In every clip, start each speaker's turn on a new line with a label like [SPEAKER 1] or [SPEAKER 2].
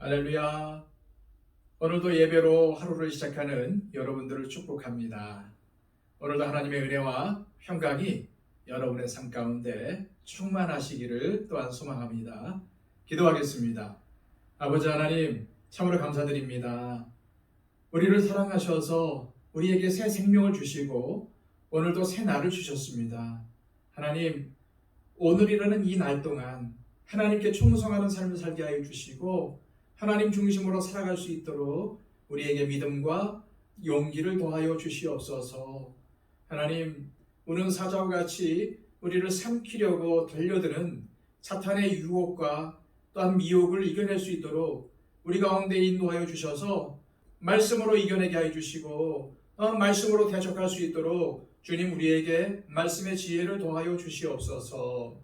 [SPEAKER 1] 할렐루야. 오늘도 예배로 하루를 시작하는 여러분들을 축복합니다. 오늘도 하나님의 은혜와 평강이 여러분의 삶 가운데 충만하시기를 또한 소망합니다. 기도하겠습니다. 아버지 하나님, 참으로 감사드립니다. 우리를 사랑하셔서 우리에게 새 생명을 주시고 오늘도 새 날을 주셨습니다. 하나님, 오늘이라는 이 날 동안 하나님께 충성하는 삶을 살게 하여 주시고 하나님 중심으로 살아갈 수 있도록 우리에게 믿음과 용기를 더하여 주시옵소서. 하나님, 우는 사자와 같이 우리를 삼키려고 달려드는 사탄의 유혹과 또한 미혹을 이겨낼 수 있도록 우리 가운데 인도하여 주셔서 말씀으로 이겨내게 하여 주시고 또한 말씀으로 대적할 수 있도록 주님 우리에게 말씀의 지혜를 더하여 주시옵소서.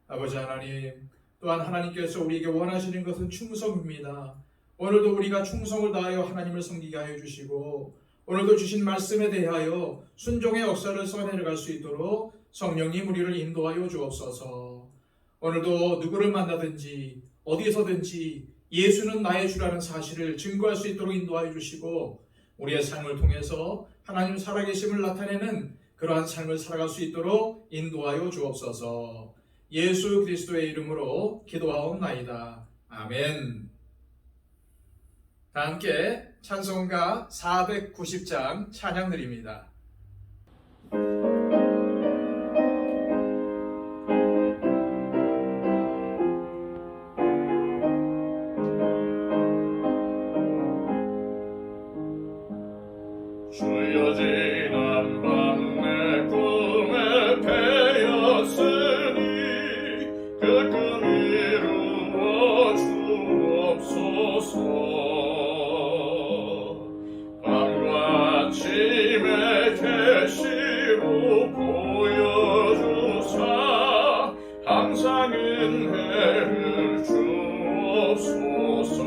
[SPEAKER 1] 아버지 하나님, 또한 하나님께서 우리에게 원하시는 것은 충성입니다. 오늘도 우리가 충성을 다하여 하나님을 섬기게 하여 주시고 오늘도 주신 말씀에 대하여 순종의 역사를 써내려갈 수 있도록 성령님 우리를 인도하여 주옵소서. 오늘도 누구를 만나든지 어디서든지 예수는 나의 주라는 사실을 증거할 수 있도록 인도하여 주시고 우리의 삶을 통해서 하나님 살아계심을 나타내는 그러한 삶을 살아갈 수 있도록 인도하여 주옵소서. 예수 그리스도의 이름으로 기도하옵나이다. 아멘. 다 함께 찬송가 490장 찬양 드립니다.
[SPEAKER 2] 주여 지난 밤 내 꿈에 패였으니 그 꿈 이루어 주옵소서. 밤과 아침에 계시로 보여주사 항상 은혜를 주옵소서.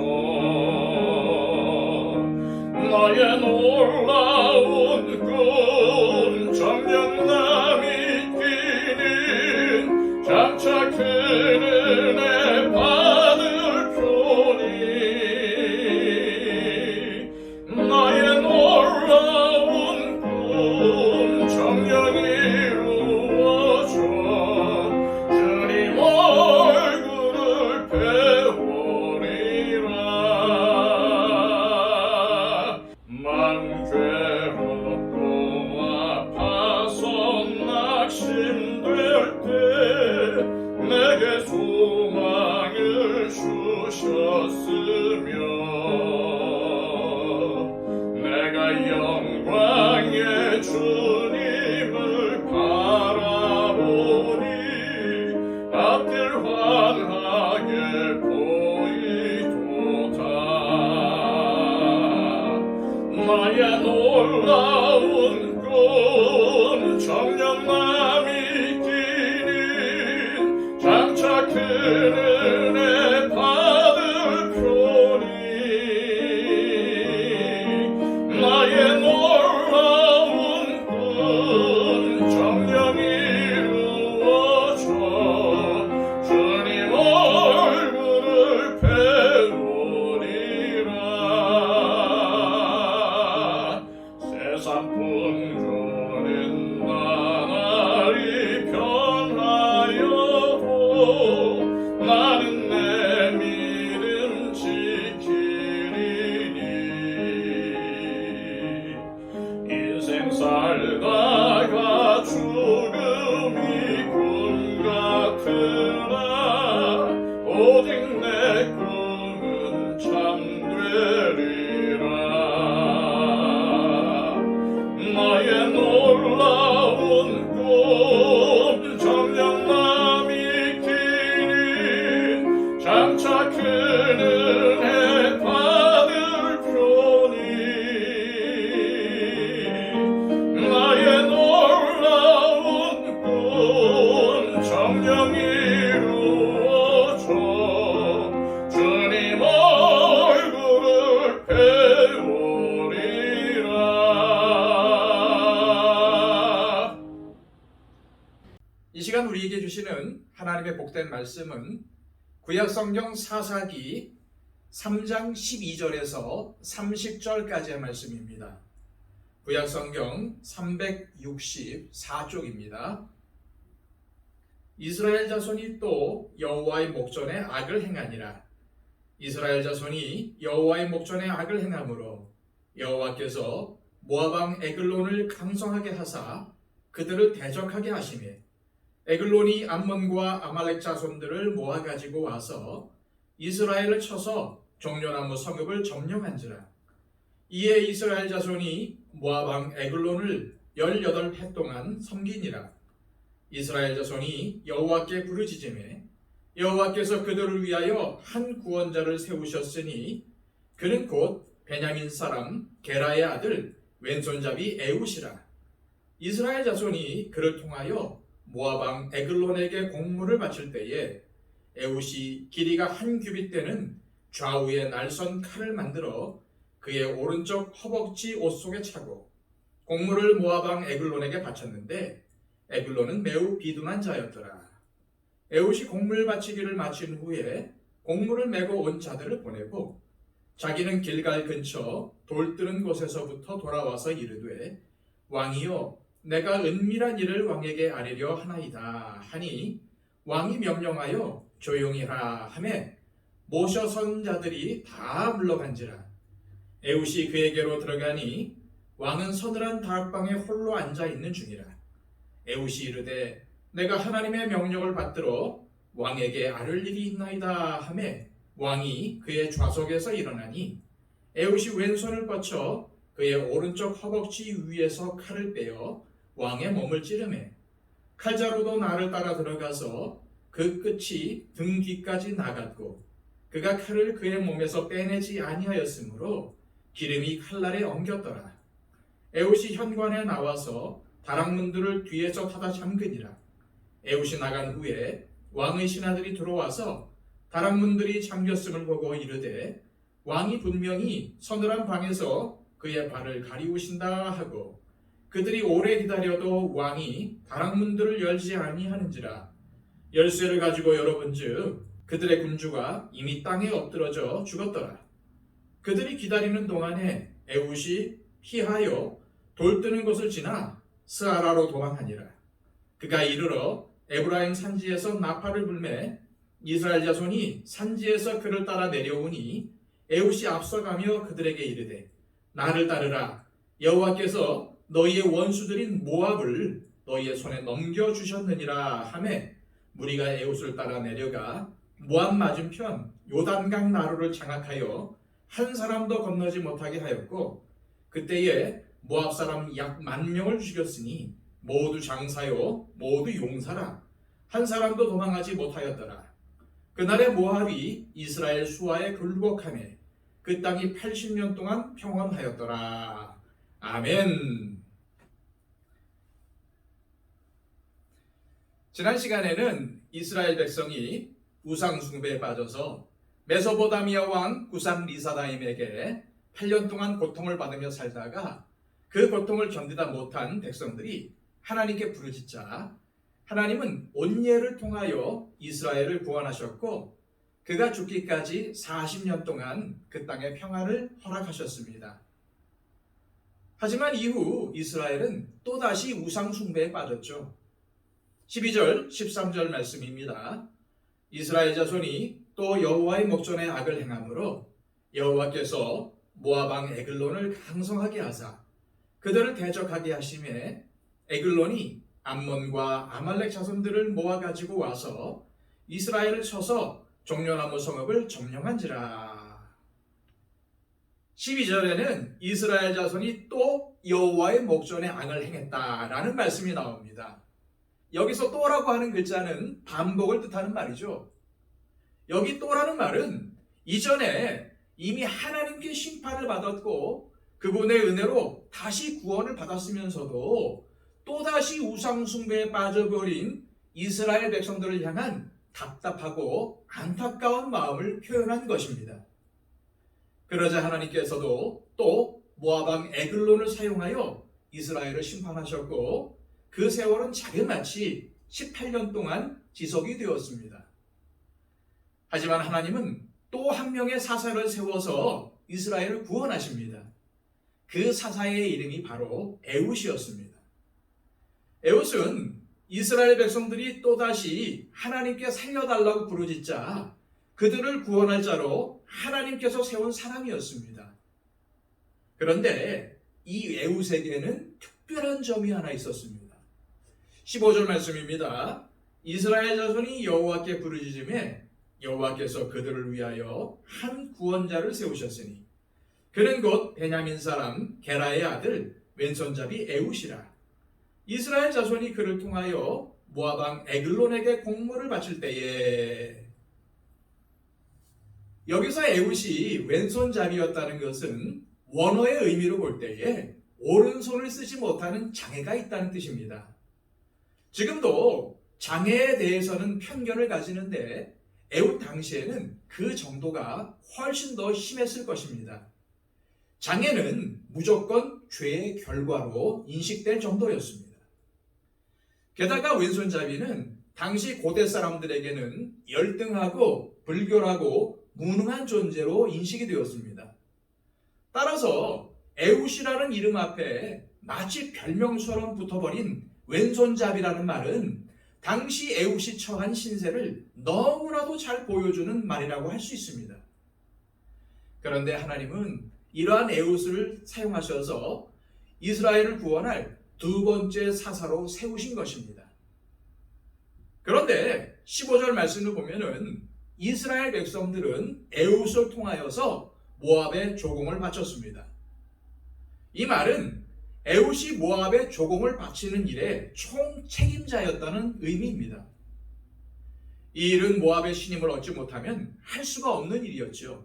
[SPEAKER 2] 나의 놀라운 꿈 정령남이 끼는 장차 큰 은혜 받을 표니 나의 놀라운 꿈 정령 이루어져 주님 얼굴을 배우리라. 괴롭고 아파서 낙심될 때 내게 소망을 주셨으며 내가 영광의 주님을 바라보니 앞길 환하게 보이도다. 나의 놀라운 꿈 정령남이 끼는 장차 큰 은혜 받을 표니 나의 놀라운 꿈 정령 이루어져 주님 얼굴을 배우리라. 세상 풍조는 나날이 변하여도 나는 내 믿음 지키리니 인생 살다가 죽음이 꿈 같으나 오직 내 꿈은 참되리라. 나의 놀라운 꿈 정령남이 끼는 장차 큰 은혜 받을 표니 나의 놀라운 꿈 정령 이루어져 주님 얼굴을 배우리라.
[SPEAKER 1] 이 시간 우리에게 주시는 하나님의 복된 말씀은 구약성경 사사기 3장 12절에서 30절까지의 말씀입니다. 구약성경 364쪽입니다. 이스라엘 자손이 또 여호와의 목전에 악을 행하니라. 이스라엘 자손이 여호와의 목전에 악을 행함으로 여호와께서 모압 왕 에글론을 강성하게 하사 그들을 대적하게 하시매 에글론이 암몬과 아말렉 자손들을 모아 가지고 와서 이스라엘을 쳐서 종려나무 성읍을 점령한지라. 이에 이스라엘 자손이 모압 왕 에글론을 18해 동안 섬기니라. 이스라엘 자손이 여호와께 부르짖으매 여호와께서 그들을 위하여 한 구원자를 세우셨으니 그는 곧 베냐민 사람 게라의 아들 왼손잡이 에웃이라. 이스라엘 자손이 그를 통하여 모압 왕 에글론에게 공물을 바칠 때에 에웃이 길이가 한 규빗 되는 좌우에 날선 칼을 만들어 그의 오른쪽 허벅지 옷 속에 차고 공물을 모압 왕 에글론에게 바쳤는데 에글론은 매우 비둔한 자였더라. 에웃이 공물 바치기를 마친 후에 공물을 메고 온 자들을 보내고 자기는 길갈 근처 돌 뜨는 곳에서부터 돌아와서 이르되 왕이여 내가 은밀한 일을 왕에게 아뢰려 하나이다 하니 왕이 명령하여 조용히 하라 하매 모셔 선 자들이 다 물러간지라. 에웃이 그에게로 들어가니 왕은 서늘한 다락방에 홀로 앉아 있는 중이라. 에웃이 이르되 내가 하나님의 명령을 받들어 왕에게 아뢰 일이 있나이다 하매 왕이 그의 좌석에서 일어나니 에웃이 왼손을 뻗쳐 그의 오른쪽 허벅지 위에서 칼을 빼어 왕의 몸을 찌르매 칼자루도 나를 따라 들어가서 그 끝이 등 뒤까지 나갔고 그가 칼을 그의 몸에서 빼내지 아니하였으므로 기름이 칼날에 엉겼더라. 에웃이 현관에 나와서 다락문들을 뒤에서 닫아 잠그니라. 에웃이 나간 후에 왕의 신하들이 들어와서 다락문들이 잠겼음을 보고 이르되 왕이 분명히 서늘한 방에서 그의 발을 가리우신다 하고 그들이 오래 기다려도 왕이 다락문들을 열지 아니하는지라. 열쇠를 가지고 열어본즉 그들의 군주가 이미 땅에 엎드러져 죽었더라. 그들이 기다리는 동안에 에웃이 피하여 돌 뜨는 곳을 지나 스아라로 도망하니라. 그가 이르러 에브라임 산지에서 나팔을 불매 이스라엘 자손이 산지에서 그를 따라 내려오니 에웃이 앞서가며 그들에게 이르되 나를 따르라. 여호와께서 너희의 원수들인 모압을 너희의 손에 넘겨주셨느니라 하매 무리가 에웃을 따라 내려가 모압 맞은편 요단강 나루를 장악하여 한 사람도 건너지 못하게 하였고 그때에 모압 사람 약 10,000명을 죽였으니 모두 장사요 모두 용사라. 한 사람도 도망하지 못하였더라. 그날의 모압이 이스라엘 수하에 굴복하매 그 땅이 80년 동안 평온하였더라. 아멘. 지난 시간에는 이스라엘 백성이 우상 숭배에 빠져서 메소포타미아 왕 구산 리사다임에게 8년 동안 고통을 받으며 살다가 그 고통을 견디다 못한 백성들이 하나님께 부르짖자 하나님은 온예를 통하여 이스라엘을 구원하셨고 그가 죽기까지 40년 동안 그 땅의 평안을 허락하셨습니다. 하지만 이후 이스라엘은 또다시 우상 숭배에 빠졌죠. 12절 13절 말씀입니다. 이스라엘 자손이 또 여호와의 목전에 악을 행함으로 여호와께서 모압 왕 에글론을 강성하게 하사 그들을 대적하게 하심에 에글론이 암몬과 아말렉 자손들을 모아 가지고 와서 이스라엘을 쳐서 종려나무 성읍을 점령한지라. 12절에는 이스라엘 자손이 또 여호와의 목전에 악을 행했다라는 말씀이 나옵니다. 여기서 또라고 하는 글자는 반복을 뜻하는 말이죠. 여기 또라는 말은 이전에 이미 하나님께 심판을 받았고 그분의 은혜로 다시 구원을 받았으면서도 또다시 우상 숭배에 빠져버린 이스라엘 백성들을 향한 답답하고 안타까운 마음을 표현한 것입니다. 그러자 하나님께서도 또 모압 왕 에글론을 사용하여 이스라엘을 심판하셨고 그 세월은 자그마치 18년 동안 지속이 되었습니다. 하지만 하나님은 또 한 명의 사사를 세워서 이스라엘을 구원하십니다. 그 사사의 이름이 바로 에웃이었습니다. 에웃은 이스라엘 백성들이 또다시 하나님께 살려달라고 부르짖자 그들을 구원할 자로 하나님께서 세운 사람이었습니다. 그런데 이 에웃에게는 특별한 점이 하나 있었습니다. 15절 말씀입니다. 이스라엘 자손이 여호와께 부르짖음에 여호와께서 그들을 위하여 한 구원자를 세우셨으니 그는 곧 베냐민 사람 게라의 아들 왼손잡이 에웃이라. 이스라엘 자손이 그를 통하여 모압 왕 에글론에게 공물을 바칠 때에, 여기서 에웃이 왼손잡이였다는 것은 원어의 의미로 볼 때에 오른손을 쓰지 못하는 장애가 있다는 뜻입니다. 지금도 장애에 대해서는 편견을 가지는데 에웃 당시에는 그 정도가 훨씬 더 심했을 것입니다. 장애는 무조건 죄의 결과로 인식될 정도였습니다. 게다가 왼손잡이는 당시 고대 사람들에게는 열등하고 불결하고 무능한 존재로 인식이 되었습니다. 따라서 에웃이라는 이름 앞에 마치 별명처럼 붙어버린 왼손잡이라는 말은 당시 에웃이 처한 신세를 너무나도 잘 보여주는 말이라고 할 수 있습니다. 그런데 하나님은 이러한 에웃을 사용하셔서 이스라엘을 구원할 두 번째 사사로 세우신 것입니다. 그런데 15절 말씀을 보면은 이스라엘 백성들은 에웃을 통하여서 모압에 조공을 바쳤습니다. 이 말은 에웃이 모압에 조공을 바치는 일에 총책임자였다는 의미입니다. 이 일은 모압의 신임을 얻지 못하면 할 수가 없는 일이었죠.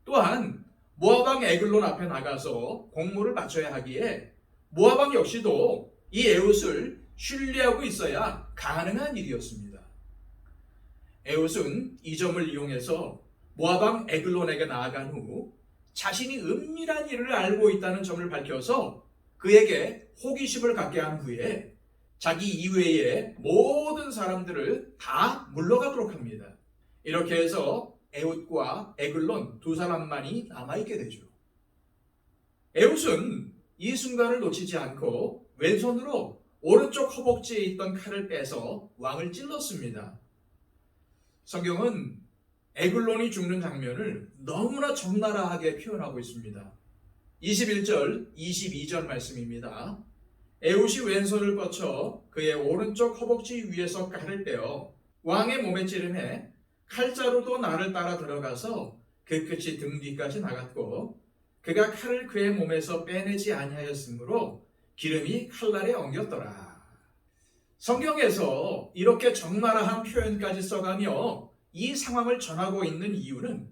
[SPEAKER 1] 또한 모압 왕 에글론 앞에 나가서 공물을 바쳐야 하기에 모압 왕 역시도 이 에웃을 신뢰하고 있어야 가능한 일이었습니다. 에웃은 이 점을 이용해서 모압 왕 에글론에게 나아간 후 자신이 은밀한 일을 알고 있다는 점을 밝혀서 그에게 호기심을 갖게 한 후에 자기 이외의 모든 사람들을 다 물러가도록 합니다. 이렇게 해서 에웃과 에글론 두 사람만이 남아있게 되죠. 에웃은 이 순간을 놓치지 않고 왼손으로 오른쪽 허벅지에 있던 칼을 빼서 왕을 찔렀습니다. 성경은 에글론이 죽는 장면을 너무나 적나라하게 표현하고 있습니다. 21절, 22절 말씀입니다. 에웃이 왼손을 뻗쳐 그의 오른쪽 허벅지 위에서 칼을 빼어 왕의 몸에 찌르매 칼자루도 나를 따라 들어가서 그 끝이 등 뒤까지 나갔고 그가 칼을 그의 몸에서 빼내지 아니하였으므로 기름이 칼날에 엉겼더라. 성경에서 이렇게 적나라한 표현까지 써가며 이 상황을 전하고 있는 이유는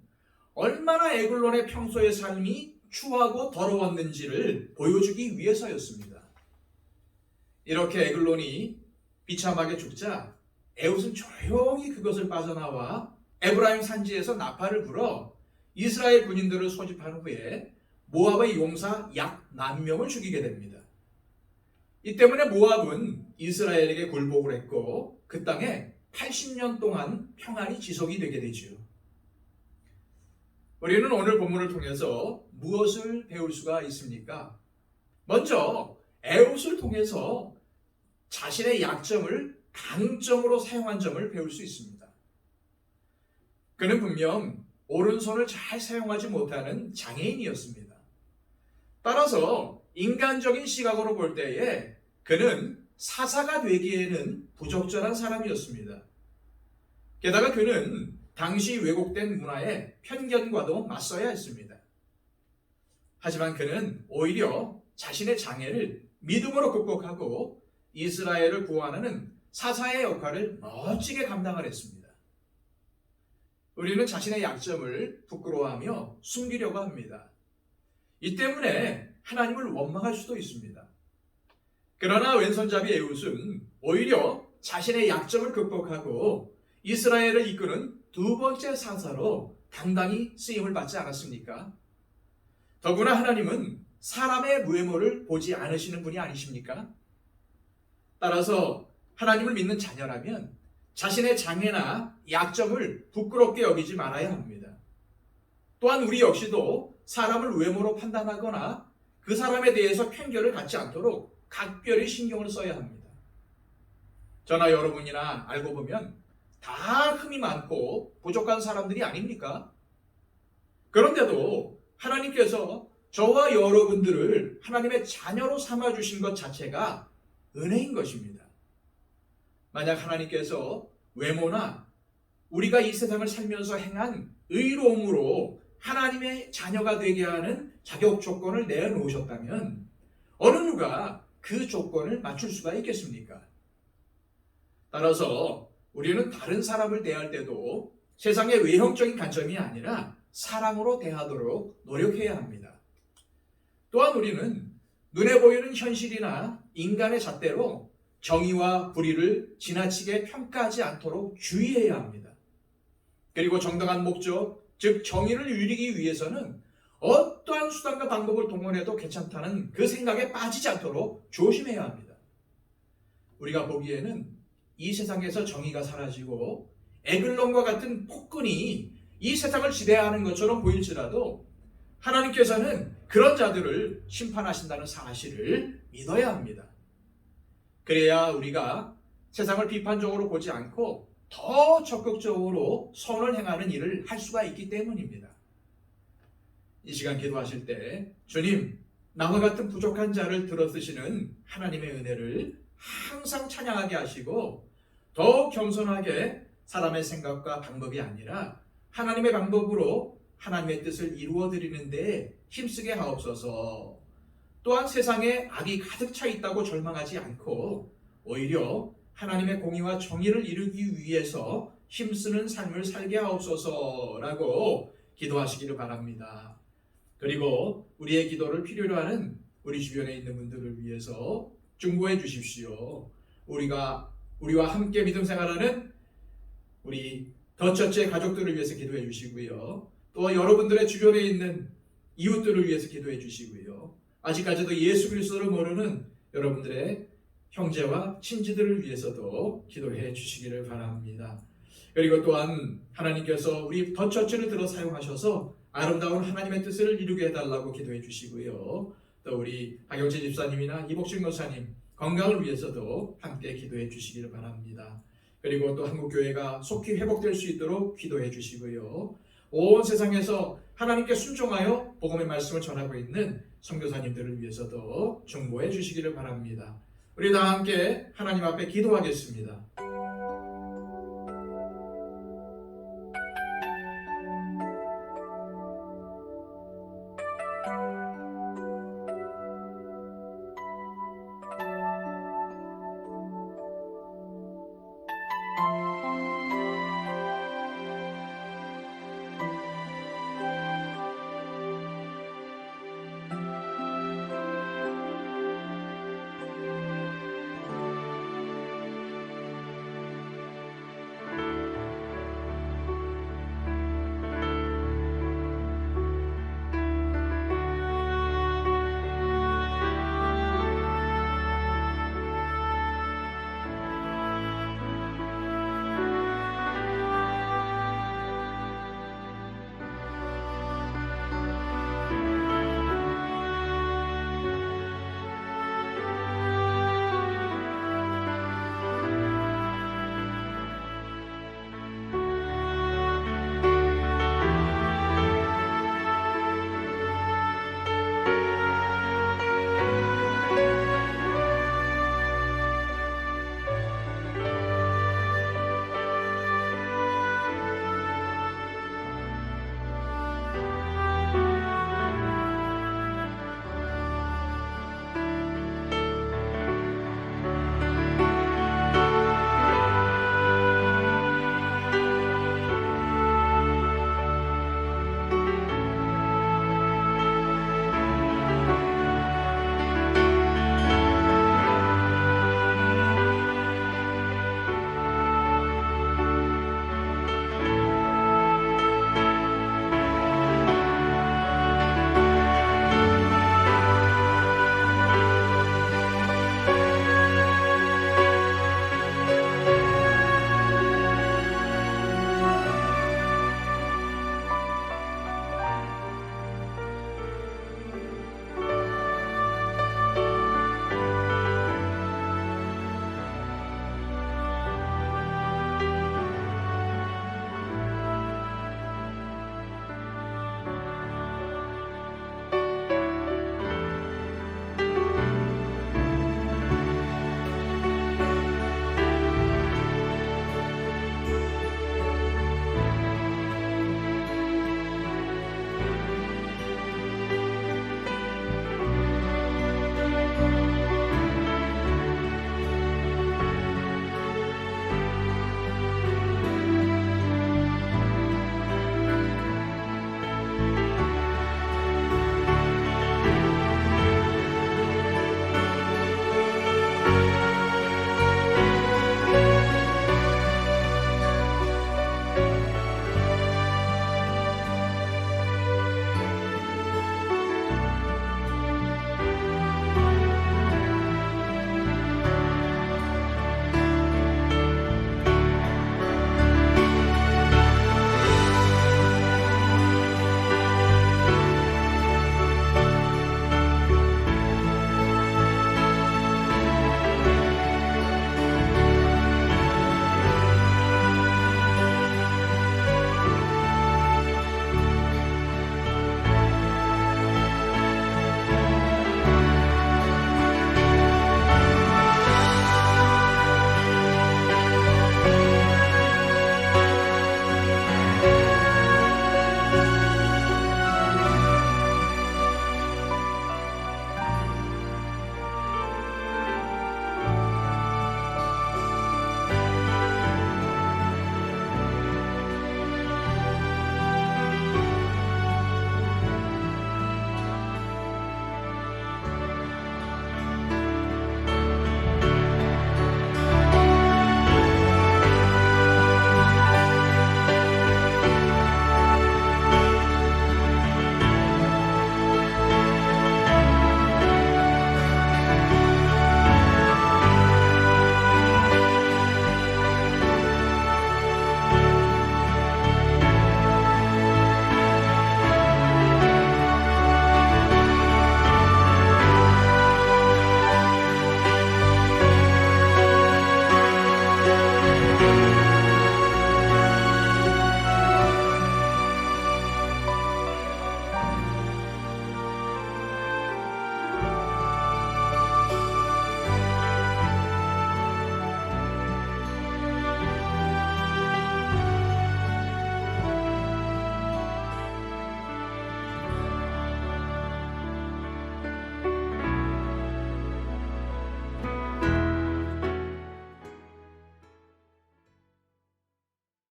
[SPEAKER 1] 얼마나 에글론의 평소의 삶이 추하고 더러웠는지를 보여주기 위해서였습니다. 이렇게 에글론이 비참하게 죽자 에웃은 조용히 그것을 빠져나와 에브라임 산지에서 나팔을 불어 이스라엘 군인들을 소집한 후에 모압의 용사 약 10,000명을 죽이게 됩니다. 이 때문에 모압은 이스라엘에게 굴복을 했고 그 땅에 80년 동안 평안이 지속이 되게 되죠. 우리는 오늘 본문을 통해서 무엇을 배울 수가 있습니까? 먼저 에웃을 통해서 자신의 약점을 강점으로 사용한 점을 배울 수 있습니다. 그는 분명 오른손을 잘 사용하지 못하는 장애인이었습니다. 따라서 인간적인 시각으로 볼 때에 그는 사사가 되기에는 부적절한 사람이었습니다. 게다가 그는 당시 왜곡된 문화의 편견과도 맞서야 했습니다. 하지만 그는 오히려 자신의 장애를 믿음으로 극복하고 이스라엘을 구원하는 사사의 역할을 멋지게 감당을 했습니다. 우리는 자신의 약점을 부끄러워하며 숨기려고 합니다. 이 때문에 하나님을 원망할 수도 있습니다. 그러나 왼손잡이 에웃은 오히려 자신의 약점을 극복하고 이스라엘을 이끄는 두 번째 사사로 당당히 쓰임을 받지 않았습니까? 더구나 하나님은 사람의 무외모를 보지 않으시는 분이 아니십니까? 따라서 하나님을 믿는 자녀라면 자신의 장애나 약점을 부끄럽게 여기지 말아야 합니다. 또한 우리 역시도 사람을 외모로 판단하거나 그 사람에 대해서 편견을 갖지 않도록 각별히 신경을 써야 합니다. 저나 여러분이나 알고 보면 다 흠이 많고 부족한 사람들이 아닙니까? 그런데도 하나님께서 저와 여러분들을 하나님의 자녀로 삼아주신 것 자체가 은혜인 것입니다. 만약 하나님께서 외모나 우리가 이 세상을 살면서 행한 의로움으로 하나님의 자녀가 되게 하는 자격 조건을 내놓으셨다면 어느 누가 그 조건을 맞출 수가 있겠습니까? 따라서 우리는 다른 사람을 대할 때도 세상의 외형적인 관점이 아니라 사랑으로 대하도록 노력해야 합니다. 또한 우리는 눈에 보이는 현실이나 인간의 잣대로 정의와 불의를 지나치게 평가하지 않도록 주의해야 합니다. 그리고 정당한 목적, 즉 정의를 이루기 위해서는 어떠한 수단과 방법을 동원해도 괜찮다는 그 생각에 빠지지 않도록 조심해야 합니다. 우리가 보기에는 이 세상에서 정의가 사라지고 에글론과 같은 폭군이 이 세상을 지배하는 것처럼 보일지라도 하나님께서는 그런 자들을 심판하신다는 사실을 믿어야 합니다. 그래야 우리가 세상을 비판적으로 보지 않고 더 적극적으로 선을 행하는 일을 할 수가 있기 때문입니다. 이 시간 기도하실 때 주님, 나와 같은 부족한 자를 들어쓰시는 하나님의 은혜를 항상 찬양하게 하시고 더욱 겸손하게 사람의 생각과 방법이 아니라 하나님의 방법으로 하나님의 뜻을 이루어드리는 데 힘쓰게 하옵소서. 또한 세상에 악이 가득 차 있다고 절망하지 않고 오히려 하나님의 공의와 정의를 이루기 위해서 힘쓰는 삶을 살게 하옵소서라고 기도하시기를 바랍니다. 그리고 우리의 기도를 필요로 하는 우리 주변에 있는 분들을 위해서 중보해 주십시오. 우리와 함께 믿음 생활하는 우리 더처치의 가족들을 위해서 기도해 주시고요. 또 여러분들의 주변에 있는 이웃들을 위해서 기도해 주시고요. 아직까지도 예수 그리스도를 모르는 여러분들의 형제와 친지들을 위해서도 기도해 주시기를 바랍니다. 그리고 또한 하나님께서 우리 더처치를 들어 사용하셔서 아름다운 하나님의 뜻을 이루게 해달라고 기도해 주시고요. 또 우리 박영재 집사님이나 이복식 목사님 건강을 위해서도 함께 기도해 주시기를 바랍니다. 그리고 또 한국교회가 속히 회복될 수 있도록 기도해 주시고요. 온 세상에서 하나님께 순종하여 복음의 말씀을 전하고 있는 선교사님들을 위해서도 중보해 주시기를 바랍니다. 우리 다 함께 하나님 앞에 기도하겠습니다.